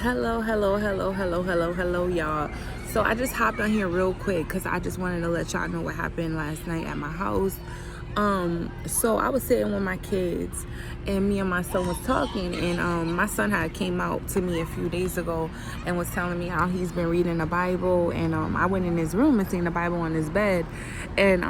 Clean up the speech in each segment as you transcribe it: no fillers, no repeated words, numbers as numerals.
Hello, y'all. So I just hopped on here real quick because I just wanted to let y'all know what happened last night at my house. So I was sitting with my kids, and me and my son was talking, and my son had came out to me a few days ago and was telling me how he's been reading the Bible, and I went in his room and seen the Bible on his bed, and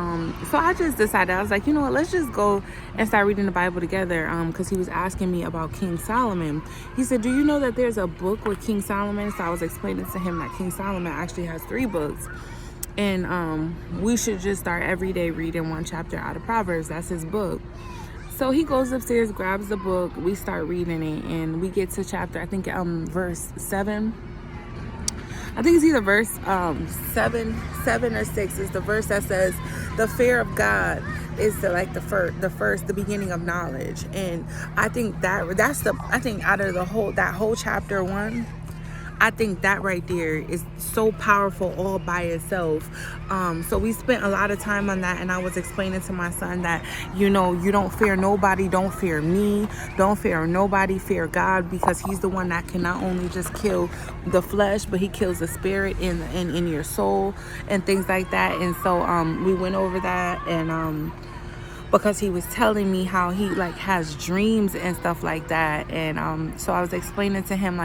so I just decided, I was like, you know what, let's just go and start reading the Bible together, because he was asking me about King Solomon. He said, do you know that there's a book with King Solomon? So I was explaining to him that King Solomon actually has 3 books. And we should just start every day reading one chapter out of Proverbs. That's his book. So he goes upstairs, grabs the book, we start reading it, and we get to chapter, I think verse 7. I think it's either verse 7 or 6 is the verse that says the fear of God is the beginning of knowledge. And I think I think out of that whole chapter 1, I think that right there is so powerful all by itself. So we spent a lot of time on that, and I was explaining to my son that, you don't fear nobody, don't fear me, don't fear nobody, fear God, because he's the one that can not only just kill the flesh, but he kills the spirit in your soul and things like that. And so we went over that, and because he was telling me how he has dreams and stuff like that. And so I was explaining to him,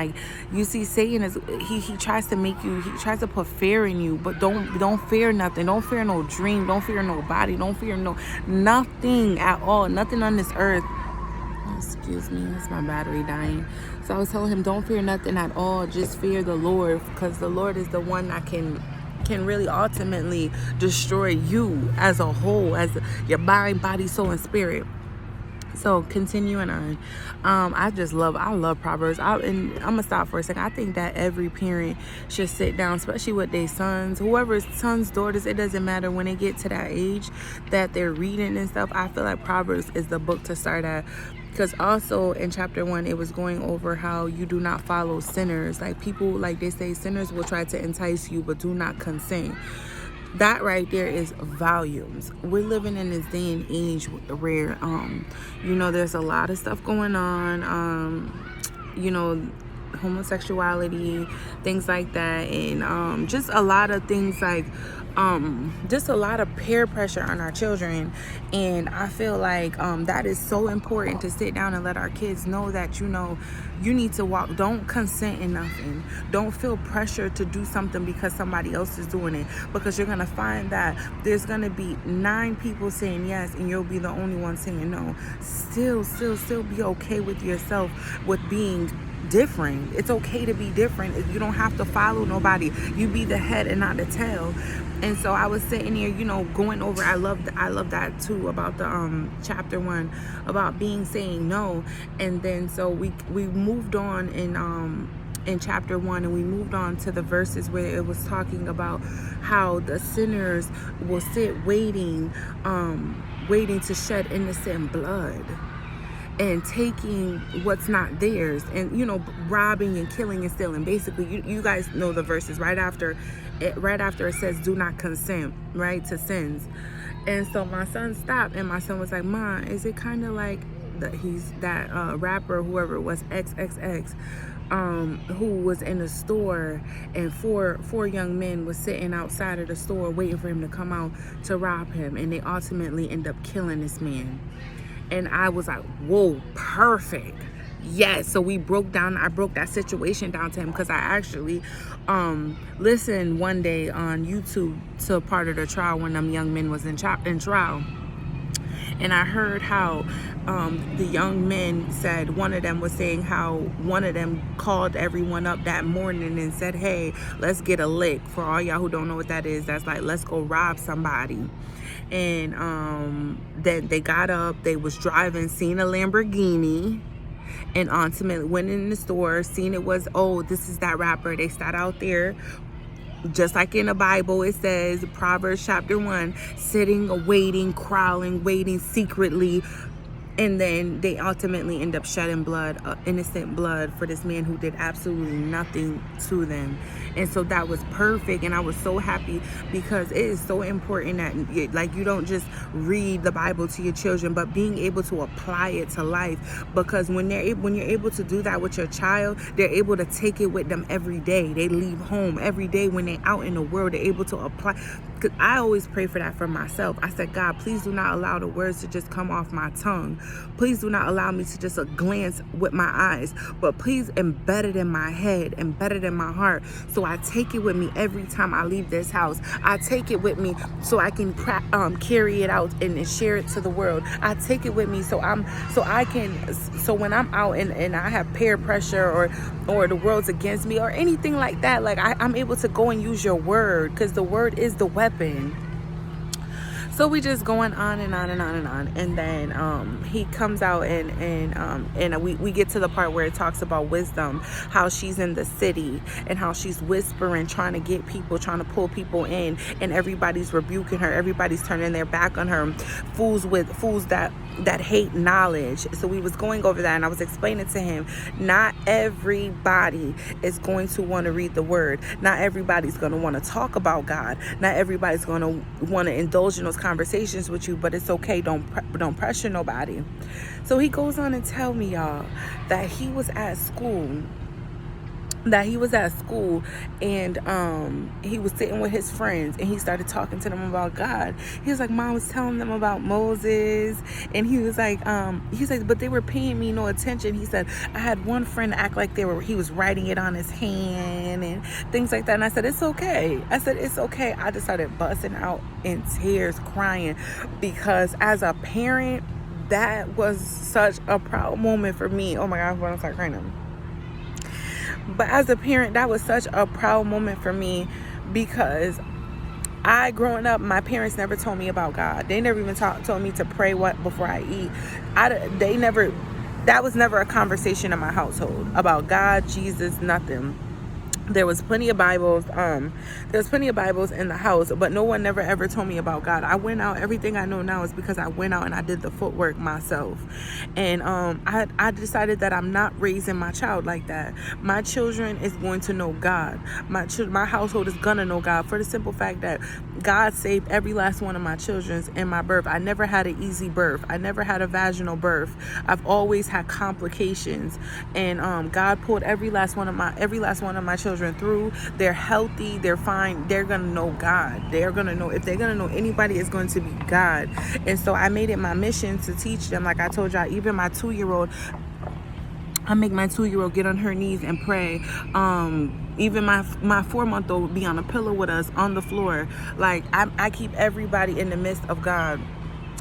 you see, Satan is he tries to make you, he tries to put fear in you, but don't fear nothing, don't fear no dream, don't fear nobody, don't fear nothing at all, nothing on this earth. Excuse me, it's my battery dying. So I was telling him, don't fear nothing at all, just fear the Lord, because the Lord is the one that can really ultimately destroy you as a whole, as your mind, body, soul, and spirit. So continuing on, I love Proverbs. And I'm gonna stop for a second. I think that every parent should sit down, especially with their sons, whoever's sons, daughters, it doesn't matter, when they get to that age that they're reading and stuff. I feel like Proverbs is the book to start at. Because also in chapter 1, it was going over how you do not follow sinners. People, they say, sinners will try to entice you, but do not consent. That right there is volumes. We're living in this day and age where, there's a lot of stuff going on, homosexuality, things like that, and just a lot of things just a lot of peer pressure on our children. And I feel like that is so important to sit down and let our kids know that you need to walk. Don't consent in nothing. Don't feel pressure to do something because somebody else is doing it, because you're gonna find that there's gonna be 9 people saying yes and you'll be the only one saying no. Still be okay with yourself, with being different. It's okay to be different. You don't have to follow nobody. You be the head and not the tail. And so I was sitting here, going over. I love that too, about the chapter 1, about saying no. And then so we moved on in chapter 1, and we moved on to the verses where it was talking about how the sinners will sit waiting to shed innocent blood, and taking what's not theirs, and robbing and killing and stealing. Basically, you guys know the verses right after it says do not consent, right, to sins. And so my son stopped, and my son was like, "Ma, is it kind of like that rapper, whoever it was, XXX, who was in the store, and four young men was sitting outside of the store waiting for him to come out to rob him, and they ultimately end up killing this man?" And I was like, whoa, perfect. Yes. So I broke that situation down to him, because I actually listened one day on YouTube to part of the trial when them young men was in trial. And I heard how the young men said, one of them was saying how one of them called everyone up that morning and said, "Hey, let's get a lick." For all y'all who don't know what that is, that's let's go rob somebody. And then they got up, they was driving, seen a Lamborghini, and ultimately went in the store, seen it was, oh, this is that rapper. They sat out there, just like in the Bible, it says, Proverbs chapter 1, sitting, waiting, crawling, waiting secretly, And then they ultimately end up shedding blood, innocent blood, for this man who did absolutely nothing to them. And so that was perfect. And I was so happy, because it is so important that, like, you don't just read the Bible to your children, but being able to apply it to life. Because when you're able to do that with your child, they're able to take it with them every day. They leave home every day. When they're out in the world, they're able to apply. Because I always pray for that for myself. I said, God, please do not allow the words to just come off my tongue. Please do not allow me to just glance with my eyes, but please embed it in my head, embed it in my heart, so I take it with me every time I leave this house. I take it with me so I can carry it out and share it to the world. I take it with me so when I'm out and I have peer pressure or the world's against me or anything like that, like I'm able to go and use your word, because the word is the weapon. So we just going on and on and on and on. And then he comes out and we get to the part where it talks about wisdom, how she's in the city and how she's whispering, trying to get people, trying to pull people in, and everybody's rebuking her. Everybody's turning their back on her. Fools that hate knowledge. So we was going over that, and I was explaining to him, not everybody is going to want to read the word. Not everybody's going to want to talk about God. Not everybody's going to want to indulge in those conversations with you, but it's okay. Don't pressure nobody. So he goes on and tell me, y'all, that he was at school and he was sitting with his friends, and he started talking to them about God. He was like, Mom was telling them about Moses, and he was like, but they were paying me no attention. He said, I had one friend act like he was writing it on his hand and things like that. And I said, it's okay. I just started busting out in tears, crying, because as a parent, that was such a proud moment for me. Oh my God, I'm going to start crying now. But as a parent, that was such a proud moment for me, because growing up, my parents never told me about God. They never even told me to pray before I eat. That was never a conversation in my household about God, Jesus, nothing. There was plenty of Bibles. There was plenty of Bibles in the house, but no one never ever told me about God. I went out. Everything I know now is because I went out and I did the footwork myself. And I decided that I'm not raising my child like that. My children is going to know God. My household is gonna know God, for the simple fact that God saved every last one of my children's in my birth. I never had an easy birth. I never had a vaginal birth. I've always had complications, and God pulled every last one of my children through. They're healthy, they're fine, they're gonna know God. They're gonna know, if they're gonna know anybody, it's going to be God. And so I made it my mission to teach them. Like I told y'all, even my 2-year-old, I make my 2-year-old get on her knees and pray. Even my 4-month-old would be on a pillow with us on the floor. Like I keep everybody in the midst of God.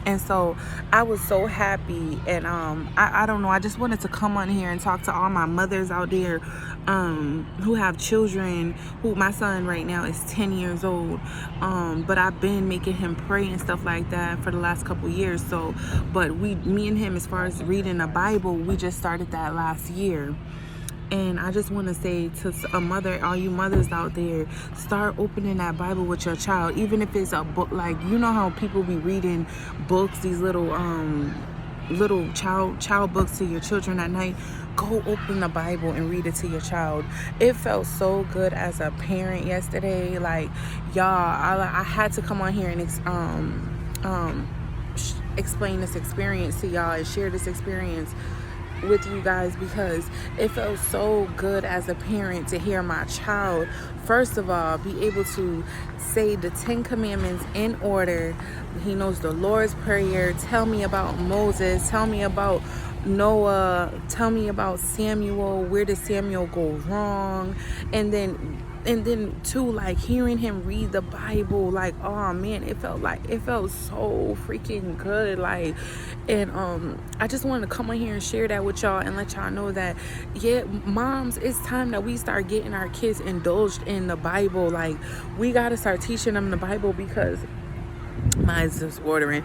And so I was so happy, and I don't know, I just wanted to come on here and talk to all my mothers out there who have children. My son right now is 10 years old, but I've been making him pray and stuff like that for the last couple years. So, but me and him, as far as reading the Bible, we just started that last year. And I just want to say to all you mothers out there, start opening that Bible with your child, even if it's a book. Like, you know how people be reading books, these little child books to your children at night. Go open the Bible and read it to your child. It felt so good as a parent yesterday. Like, y'all, I had to come on here and explain this experience to y'all and share this experience with you guys, because it felt so good as a parent to hear my child, first of all, be able to say the 10 commandments in order. He knows the Lord's Prayer. Tell me about Moses. Tell me about Noah. Tell me about Samuel. Where did Samuel go wrong? And then too, like, hearing him read the Bible, like, oh man, it felt so freaking good. Like, and I just wanted to come on here and share that with y'all and let y'all know that, yeah, moms, it's time that we start getting our kids indulged in the Bible. Like, we got to start teaching them the Bible, because mine's just watering,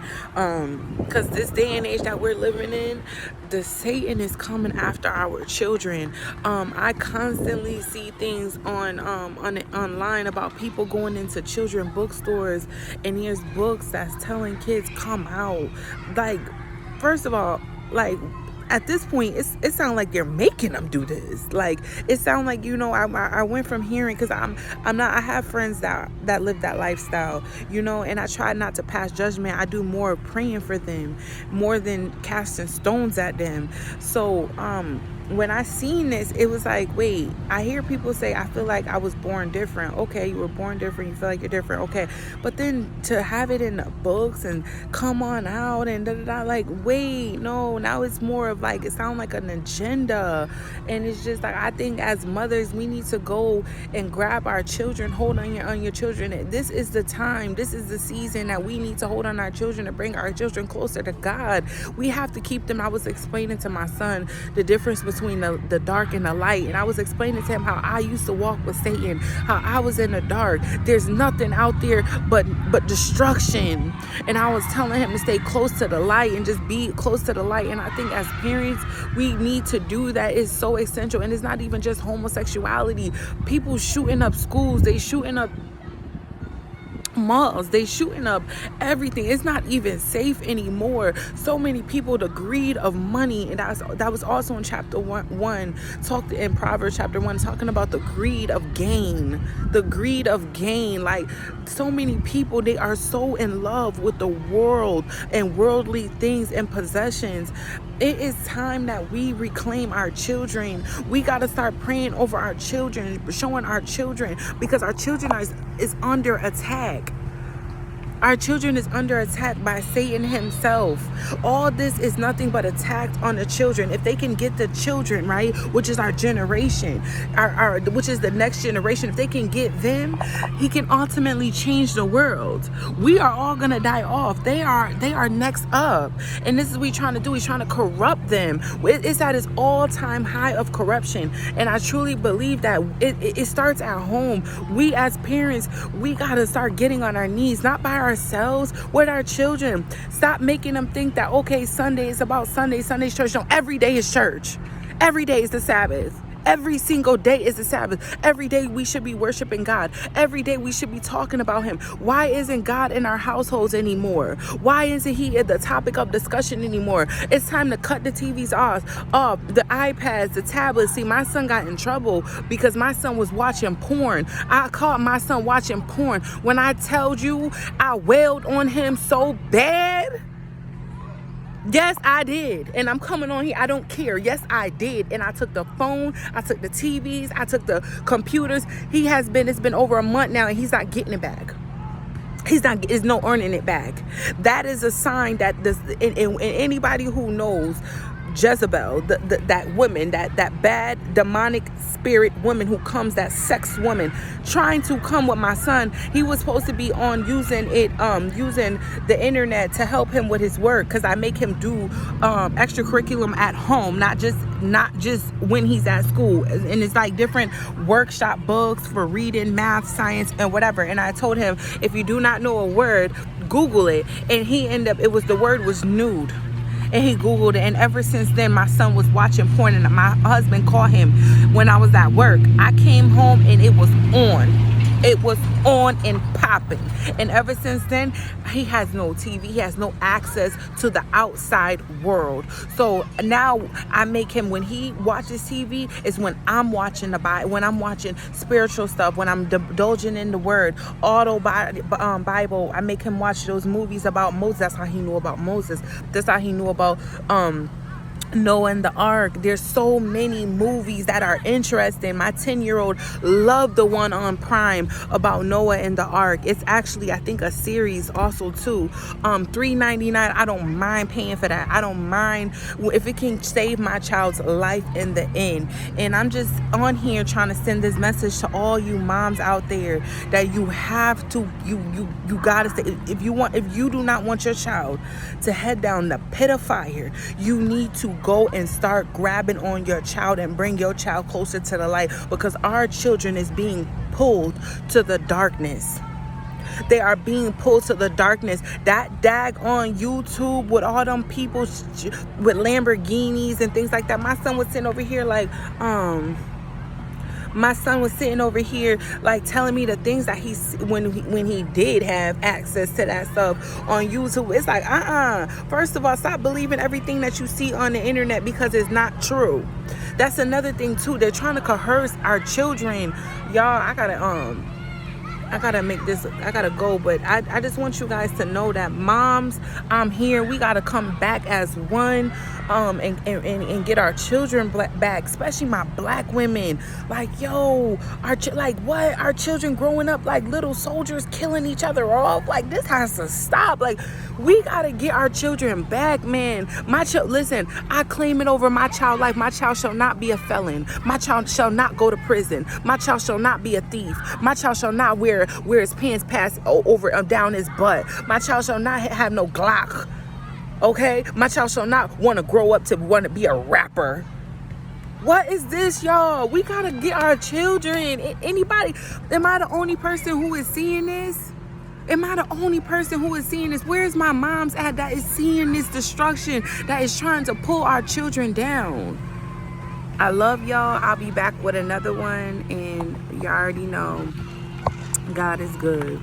because this day and age that we're living in, the Satan is coming after our children. I constantly see things online about people going into children bookstores, and there's books that's telling kids come out. Like, first of all, Like, at this point, it sounds like you're making them do this. Like, it sounds like, I went from hearing, because I have friends that live that lifestyle, and I try not to pass judgment. I do more praying for them, more than casting stones at them. So when I seen this, it was like, wait, I hear people say, I feel like I was born different. Okay, you were born different, you feel like you're different, okay, but then to have it in the books and come on out and like, wait, no, now it's more of like, it sounds like an agenda. And it's just like, I think as mothers, we need to go and grab our children, hold on your children. This is the time, this is the season that we need to hold on our children and bring our children closer to God. We have to keep them. I was explaining to my son the difference between the dark and the light, and I was explaining to him how I used to walk with Satan, how I was in the dark. There's nothing out there but destruction, and I was telling him to stay close to the light and just be close to the light. And I think as parents, we need to do that. It's so essential. And it's not even just homosexuality. People shooting up schools, they shooting up malls, they shooting up everything. It's not even safe anymore. So many people, the greed of money, and that was also in chapter 1 talked in Proverbs chapter 1, talking about the greed of gain. Like, so many people, they are so in love with the world and worldly things and possessions. It is time that we reclaim our children. We got to start praying over our children, showing our children, because our children is under attack. Our children is under attack by Satan himself. All this is nothing but attack on the children. If they can get the children, right, which is our generation, which is the next generation, if they can get them, he can ultimately change the world. We are all gonna die off. They are next up, and this is what he's trying to do. He's trying to corrupt them. It's at its all-time high of corruption, and I truly believe that it starts at home. We as parents, we gotta start getting on our knees, not by ourselves, with our children. Stop making them think that, okay, Sunday is about Sunday's church. No, every day is church. Every day is the Sabbath. Every single day is the Sabbath. Every day we should be worshiping God. Every day we should be talking about him. Why isn't God in our households anymore? Why isn't he at the topic of discussion anymore? It's time to cut the TVs off, the iPads, the tablets. See, my son got in trouble because my son was watching porn. I caught my son watching porn. When I tell you, I wailed on him so bad. Yes, I did. And I'm coming on here. I don't care. Yes, I did. And I took the phone. I took the TVs. I took the computers. It's been over a month now, and he's not getting it back. There's no earning it back. That is a sign that and anybody who knows Jezebel, that woman, that bad demonic spirit woman who comes, that sex woman trying to come with my son. He was supposed to be on using the internet to help him with his work, because I make him do extracurriculum at home, not just when he's at school. And it's like different workshop books for reading, math, science, and whatever. And I told him, if you do not know a word, Google it. And the word was nude. And he Googled it, and ever since then, my son was watching porn, and my husband called him when I was at work. I came home, and it was on. It was on and popping. And ever since then, he has no TV. He has no access to the outside world. So now I make him, when he watches TV, is when I'm watching the Bible, when I'm watching spiritual stuff, when I'm indulging in the word, Bible. I make him watch those movies about Moses. That's how he knew about Moses. That's how he knew about Noah and the Ark. There's so many movies that are interesting. My 10-year-old loved the one on Prime about Noah and the Ark. It's actually, I think, a series also too. $3.99. I don't mind paying for that. I don't mind if it can save my child's life in the end. And I'm just on here trying to send this message to all you moms out there, that you have to, you gotta say, if you do not want your child to head down the pit of fire, you need to go and start grabbing on your child and bring your child closer to the light, because our children is being pulled to the darkness. They are being pulled to the darkness. That dag on YouTube with all them people with Lamborghinis and things like that. My son was sitting over here like, My son was sitting over here like telling me the things that when he did have access to that stuff on YouTube. It's like, first of all, stop believing everything that you see on the internet, because it's not true. That's another thing too. They're trying to coerce our children. Y'all, I gotta make this, I gotta go, but I just want you guys to know that moms, I'm here. We gotta come back as one, and get our children back, especially my black women. Like, yo, our children growing up like little soldiers, killing each other off. Like, this has to stop. Like, we gotta get our children back, man. Listen, I claim it over my child life. My child shall not be a felon. My child shall not go to prison. My child shall not be a thief. My child shall not wear his pants past over down his butt. My child shall not have no Glock. Okay? My child shall not want to grow up to want to be a rapper. What is this, y'all? We gotta get our children. Anybody? Am I the only person who is seeing this? Am I the only person who is seeing this? Where's my mom's at that is seeing this destruction, that is trying to pull our children down? I love y'all. I'll be back with another one, and y'all already know God is good.